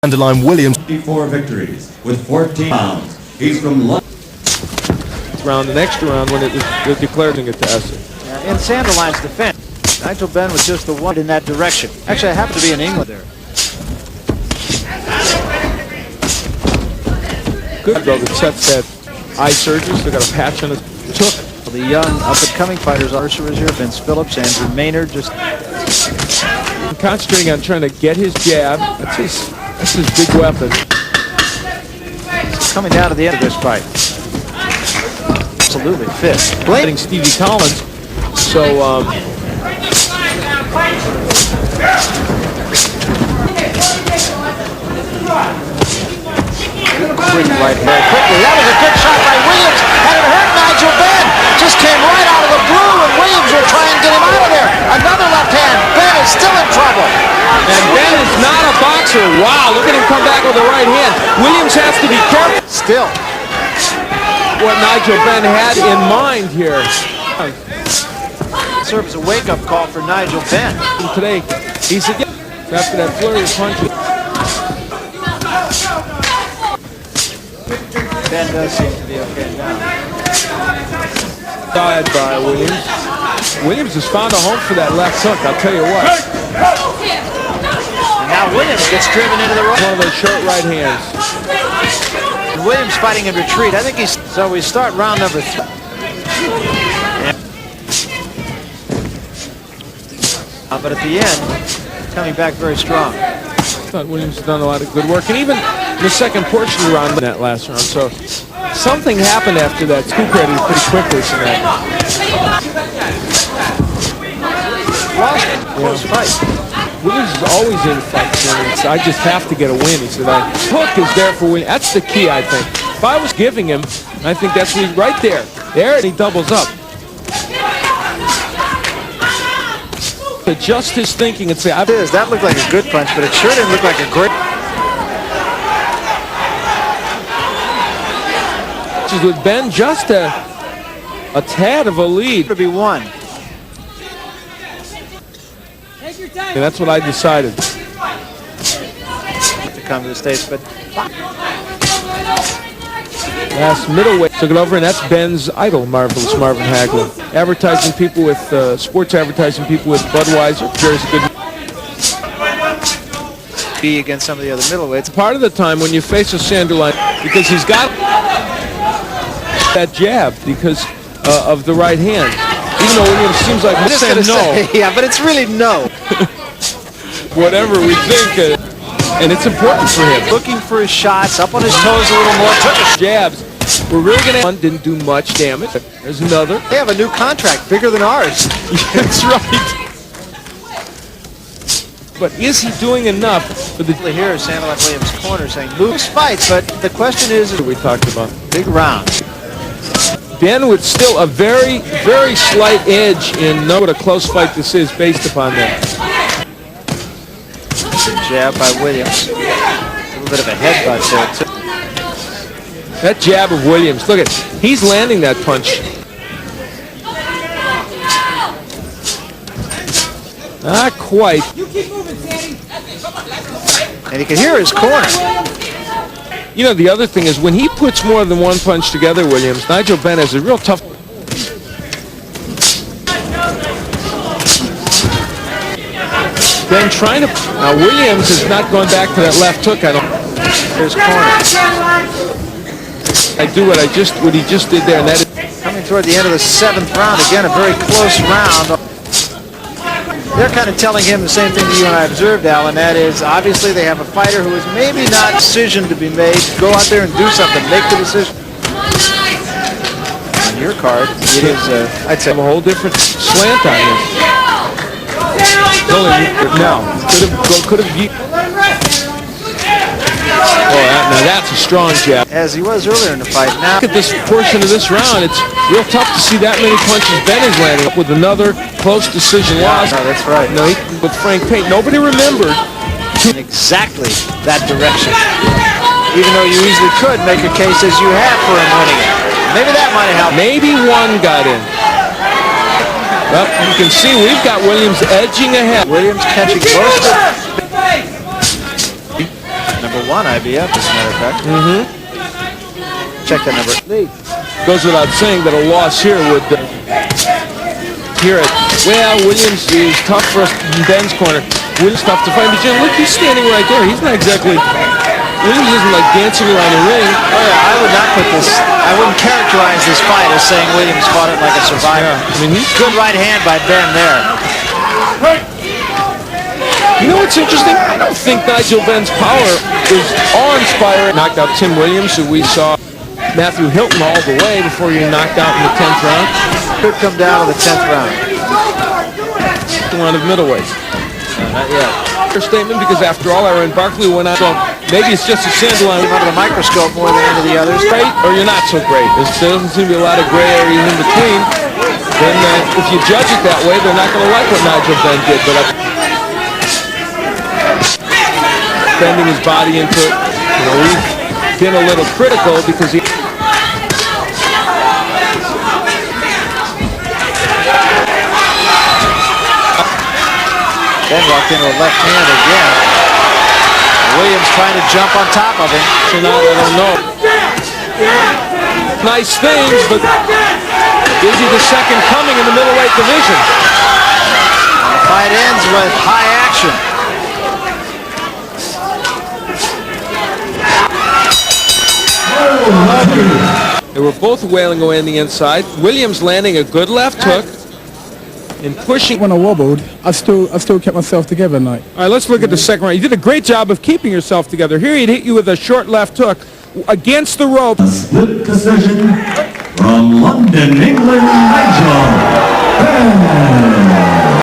Benn-Sanderline Williams. 54 victories with 14 rounds. He's from London. Round, the extra round when it was declaring it to Essex. In Sanderline's defense, Nigel Benn was just the one in that direction. Actually, I happened to be in England there. Good though that sets that eye surgery. Still got a patch on his took. The young up-and-coming fighters, Archer was here, Vince Phillips, Andrew Maynard, just concentrating on trying to get his jab. That's his big weapon. Coming down to the end of this fight. Absolutely fit. Blading Stevie Collins. So quick right hand. Quickly, that was a good shot by Williams, and it hurt Nigel Benn. Just came right out of the blue, and Williams will try and get him out of there. Another left hand. Benn is still in trouble. And Benn is not a boxer. Wow, look at him come back with the right hand. Williams has to be careful. Still. What Nigel Benn had in mind here. Serves a wake-up call for Nigel Benn. Today, he said, after that flurry of punches. Benn does seem to be okay now. Died by Williams. Williams has found a home for that left hook, I'll tell you what. And now Williams gets driven into the right. One of those short right hands. Williams fighting in retreat. I think he's... So we start round number 3. But at the end, coming back very strong. I thought Williams has done a lot of good work. And even the second portion of the round in that last round. So something happened after that. Scoop ready pretty quickly tonight. Close fight. Williams is always in fights. I just have to get a win. He said, hook is there for winning. That's the key, I think. If I was giving him, I think that's what he's right there. There, and he doubles up. Adjust his thinking and say, that looked like a good punch, but it sure didn't look like a great. With Ben just a tad of a lead. To be won. And that's what I decided. To come to the States, but last middleweight took it over, and that's Ben's idol, Marvelous Marvin Hagler. Advertising people with sports advertising people with Budweiser. There's a good be against some of the other middleweights. Part of the time when you face a Sanderline, because he's got that jab because of the right hand. Even though Williams seems like he's saying no. Yeah, but it's really no. Whatever we think, and it's important for him. Looking for his shots, up on his toes a little more. Took his jabs. We're really going to... Didn't do much damage. There's another. They have a new contract, bigger than ours. That's right. But is he doing enough for the... Here is Sanderline Williams' corner saying, Luke's fights, but the question is... We talked about. Big round. Ben with still a very, very slight edge in know what a close fight this is based upon that. Good jab by Williams. A little bit of a headbutt there, too. That jab of Williams, look at, he's landing that punch. Not quite. You keep moving, Sandy. And he can hear his corner. You know, the other thing is when he puts more than one punch together, Williams, Nigel Benn has a real tough... Then trying to... Now, Williams has not gone back to that left hook, I don't... His corner. I do what he just did there, and that is... Coming toward the end of the 7th round, again, a very close round. They're kind of telling him the same thing that you and I observed, Al, and that is obviously they have a fighter who is maybe not a decision to be made. Go out there and do something. Make the decision. On your card, it is, I'd say, a whole different slant on this. No, could have. Oh, now that's a strong jab. As he was earlier in the fight. Now, look at this portion of this round. It's real tough to see that many punches Ben is landing up with another close decision loss. No, that's right. No, with Frank Payne, nobody remembered in exactly that direction. Even though you easily could make a case as you have for him winning it. Maybe that might have helped. Maybe one got in. Well, you can see we've got Williams edging ahead. Williams catching most of it. Number number 1 IBF, as a matter of fact. Check that number. Goes without saying that a loss here would hear it. Well, Williams is tough for us in Ben's corner. Williams tough to find. But Jim, look, he's standing right there. He's not exactly... Williams isn't like dancing around the ring. Oh yeah, I would not put this... I wouldn't characterize this fight as saying Williams fought it like a survivor. Yeah, I mean, he's... Good right hand by Ben there. You know what's interesting? I don't think Nigel Benn's power is awe-inspiring. Knocked out Tim Williams, who we saw Matthew Hilton all the way before he knocked out in the 10th round. Could come down to the 10th round. The round of middleweight. Not yet. Statement, because after all, Aaron Barkley went out, so maybe it's just a Sanderline. Under the microscope more than any of the others. Great, or you're not so great. There doesn't seem to be a lot of gray areas in between. Then if you judge it that way, they're not going to like what Nigel Benn did. But bending his body into it, we've been a little critical because he... Ben walked into a left hand again. Williams trying to jump on top of him. So now I don't know. Nice things, but is he the second coming in the middleweight division? And the fight ends with high action. They were both wailing away on the inside. Williams landing a good left hook and pushing. When I wobbled, I still kept myself together, like. All right, let's look at the second round. You did a great job of keeping yourself together. Here he'd hit you with a short left hook against the rope. Split decision from London, England, Nigel Benn.